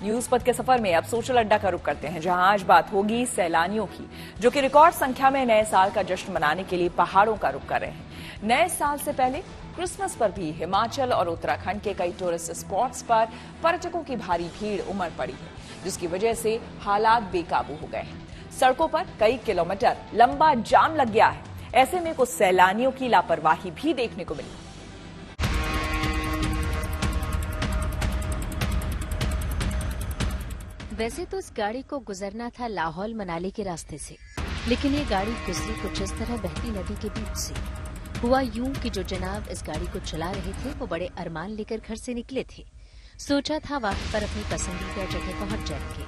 News पथ के सफर में अब सोशल अड्डा का रुख करते हैं, जहां आज बात होगी सैलानियों की, जो कि रिकॉर्ड संख्या में नए साल का जश्न मनाने के लिए पहाड़ों का रुख कर रहे हैं। नए साल से पहले क्रिसमस पर भी हिमाचल और उत्तराखंड के कई टूरिस्ट स्पॉट्स पर पर्यटकों की भारी भीड़ उमड़ पड़ी है, जिसकी वजह से हालात बेकाबू हो गए हैं। सड़कों पर कई किलोमीटर लंबा जाम लग गया है। ऐसे में कुछ सैलानियों की लापरवाही भी देखने को मिली। वैसे तो इस गाड़ी को गुजरना था लाहौल मनाली के रास्ते से, लेकिन ये गाड़ी गुजरी कुछ इस तरह बहती नदी के बीच से। हुआ यूं कि जो जनाब इस गाड़ी को चला रहे थे वो बड़े अरमान लेकर घर से निकले थे। सोचा था वक्त पर अपनी पसंदीदा जगह पहुंच जाएंगे,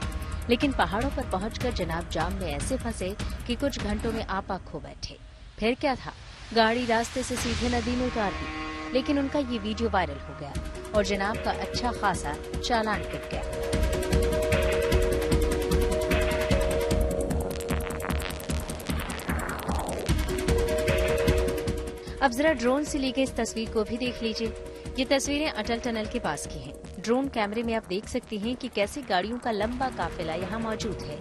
लेकिन पहाड़ों पर पहुंचकर जनाब जाम में ऐसे फंसे कि कुछ घंटों में आपा खो बैठे। फिर क्या था, गाड़ी रास्ते से सीधे नदी में उतार दी, लेकिन उनका ये वीडियो वायरल हो गया और जनाब का अच्छा खासा चालान कट गया। अब जरा ड्रोन से ली गई इस तस्वीर को भी देख लीजिए। ये तस्वीरें अटल टनल के पास की हैं। ड्रोन कैमरे में आप देख सकते हैं कि कैसे गाड़ियों का लंबा काफिला यहाँ मौजूद है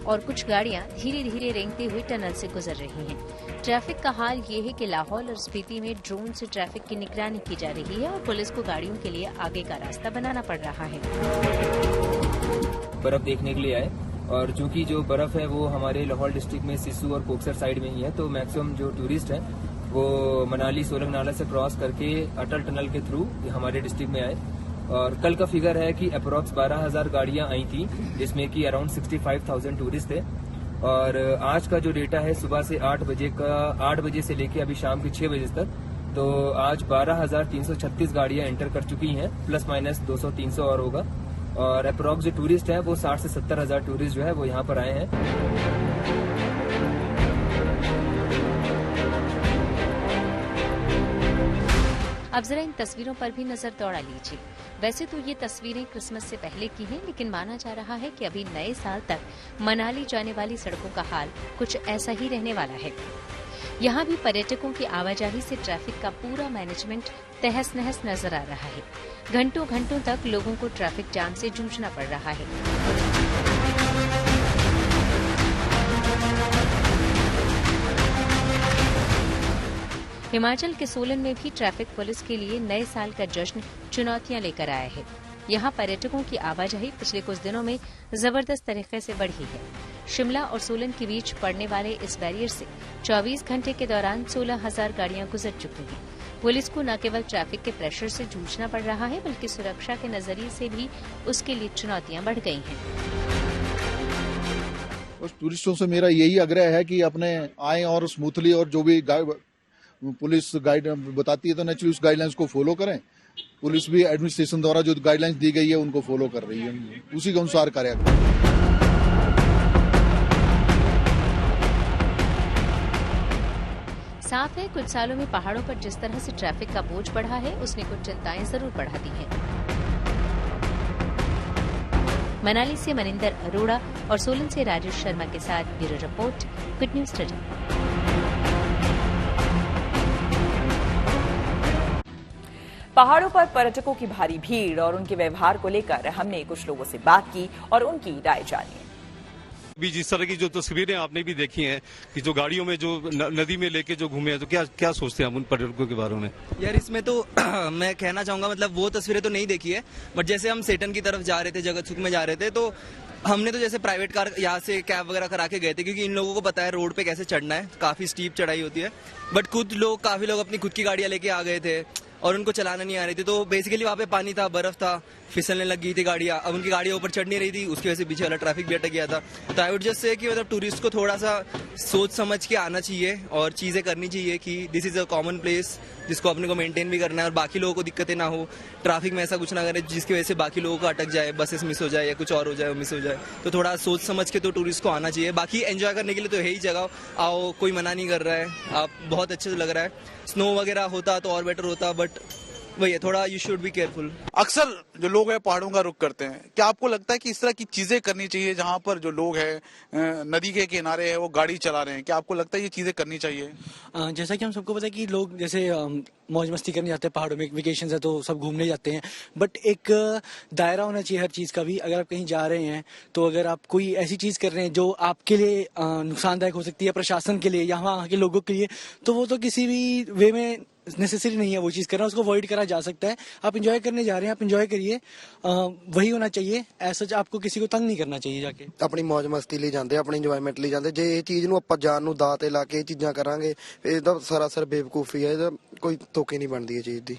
और कुछ गाड़ियाँ धीरे धीरे रेंगते हुए टनल से गुजर रही हैं। ट्रैफिक का हाल ये है कि लाहौल और स्पीति में ड्रोन से ट्रैफिक की निगरानी की जा रही है और पुलिस को गाड़ियों के लिए आगे का रास्ता बनाना पड़ रहा है। बर्फ देखने के लिए आए, और चूंकि जो बर्फ है वो हमारे लाहौल डिस्ट्रिक्ट में सिस्सू और कोकसर साइड में ही है, तो मैक्सिमम जो टूरिस्ट है वो मनाली सोलंग नाला से क्रॉस करके अटल टनल के थ्रू हमारे डिस्ट्रिक्ट में आए। और कल का फिगर है कि अप्रोक्स 12,000 गाड़ियां आई थी, जिसमें कि अराउंड 65,000 टूरिस्ट थे। और आज का जो डेटा है सुबह से 8 बजे से लेके अभी शाम के 6 बजे तक, तो आज 12,336 गाड़ियां एंटर कर चुकी हैं, प्लस माइनस 200-300 और होगा। और अप्रोक्स जो टूरिस्ट है वो 60 से 70,000 टूरिस्ट जो है वो यहाँ पर आए हैं। अब जरा इन तस्वीरों पर भी नजर दौड़ा लीजिए। वैसे तो ये तस्वीरें क्रिसमस से पहले की हैं, लेकिन माना जा रहा है कि अभी नए साल तक मनाली जाने वाली सड़कों का हाल कुछ ऐसा ही रहने वाला है। यहाँ भी पर्यटकों की आवाजाही से ट्रैफिक का पूरा मैनेजमेंट तहस नहस नजर आ रहा है। घंटों घंटों तक लोगों को ट्रैफिक जाम से जूझना पड़ रहा है। हिमाचल के सोलन में भी ट्रैफिक पुलिस के लिए नए साल का जश्न चुनौतियां लेकर आया है। यहाँ पर्यटकों की आवाजाही पिछले कुछ दिनों में जबरदस्त तरीके से बढ़ी है। शिमला और सोलन के बीच पड़ने वाले इस बैरियर से 24 घंटे के दौरान 16,000 गाड़ियां गुजर चुकी हैं। पुलिस को न केवल ट्रैफिक के प्रेशर से जूझना पड़ रहा है, बल्कि सुरक्षा के नजरिए से भी उसके लिए चुनौतियां बढ़ गई हैं। उस टूरिस्टों से मेरा यही आग्रह है कि अपने आए और स्मूथली, और जो भी पुलिस गाइड बताती है तो नेचुरली उस गाइडलाइंस को फॉलो करें। पुलिस भी एडमिनिस्ट्रेशन द्वारा जो गाइडलाइंस दी गई है उनको फॉलो कर रही है, उसी के अनुसार कार्य करें। साफ है, कुछ सालों में पहाड़ों पर जिस तरह से ट्रैफिक का बोझ बढ़ा है, उसने कुछ चिंताएं जरूर बढ़ा दी हैं। मनाली से मनिंदर अरोड़ा और सोलन से राजेश शर्मा के साथ bureau report, good news today. पहाड़ों पर पर्यटकों की भारी भीड़ और उनके व्यवहार को लेकर हमने कुछ लोगों से बात की और उनकी राय जानी। भी जिस तरह की जो तस्वीरें आपने भी देखी हैं कि जो गाड़ियों में जो नदी में लेके जो घूमे हैं, तो क्या सोचते हैं हम उन पर्यटकों के बारे में? यार इसमें तो मैं कहना चाहूंगा, मतलब वो तस्वीरें तो नहीं देखी है, बट जैसे हम सेटन की तरफ जा रहे थे, जगतसुख में जा रहे थे, तो हमने तो जैसे प्राइवेट कार यहाँ से कैब वगैरह करा के गए थे, क्योंकि इन लोगों को पता है रोड पे कैसे चढ़ना है, काफी स्टीप चढ़ाई होती है। बट काफी लोग अपनी खुद की गाड़ियां लेके आ गए थे और उनको चलाना नहीं आ रही थी, तो बेसिकली वहाँ पे पानी था, बर्फ था, फिसलने लग गई थी गाड़ियाँ। अब उनकी गाड़ियाँ ऊपर चढ़ नहीं रही थी, उसकी वजह से पीछे वाला ट्रैफिक भी अटक गया था। तो आई वुड जस्ट से कि मतलब टूरिस्ट को थोड़ा सा सोच समझ के आना चाहिए और चीजें करनी चाहिए कि this is a common place जिसको अपने को मेंटेन भी करना है और बाकी लोगों को दिक्कतें ना हो। ट्रैफिक में ऐसा कुछ ना करे जिसकी वजह से बाकी लोगों को अटक जाए, बसेस मिस हो जाए या कुछ और हो जाए, मिस हो जाए। तो थोड़ा सोच समझ के तो टूरिस्ट को आना चाहिए। बाकी एंजॉय करने के लिए तो यही जगह आओ, कोई मना नहीं कर रहा है। आप बहुत अच्छे से लग रहा है। स्नो वगैरह होता तो और बेटर होता, बट वही है, थोड़ा यू शुड बी केयरफुल। अक्सर जो लोग हैं पहाड़ों का रुख करते हैं, क्या आपको लगता है कि इस तरह की चीजें करनी चाहिए जहां पर जो लोग हैं नदी के किनारे है वो गाड़ी चला रहे हैं, क्या आपको लगता है ये चीजें करनी चाहिए? जैसा कि हम सबको पता है कि लोग जैसे मौज मस्ती करने जाते हैं पहाड़ों में, वेकेशन है तो सब घूमने जाते हैं, बट एक दायरा होना चाहिए हर चीज़ का भी। अगर आप कहीं जा रहे हैं तो अगर आप कोई ऐसी चीज़ कर रहे हैं जो आपके लिए नुकसानदायक हो सकती है, प्रशासन के लिए या वहाँ के लोगों के लिए, तो वो तो किसी भी वे में नेसेसरी नहीं है वो चीज़ करना, उसको अवॉइड करा जा सकता है। आप इंजॉय करने जा रहे हैं, आप इंजॉय करिए, वही होना चाहिए। ऐसा आपको किसी को तंग नहीं करना चाहिए जाके। ਆਪਣੀ ਮौज ਮਸਤੀ ਲਈ ਜਾਂਦੇ, ਆਪਣੀ ਇੰਜੋਇਮੈਂਟ ਲਈ ਜਾਂਦੇ। ਜੇ ਇਹ ਚੀਜ਼ ਨੂੰ ਆਪਾਂ ਜਾਨ ਨੂੰ ਦਾਅ ਤੇ ਲਾ ਕੇ ਇਹ ਚੀਜ਼ਾਂ ਕਰਾਂਗੇ, ਇਹ ਤਾਂ ਸਰਾਸਰ ਬੇਵਕੂਫੀ ਹੈ, ਇਹਦਾ ਕੋਈ ਤੁਕ ਹੀ ਨਹੀਂ ਬਣਦੀ ਇਹ ਚੀਜ਼ ਦੀ।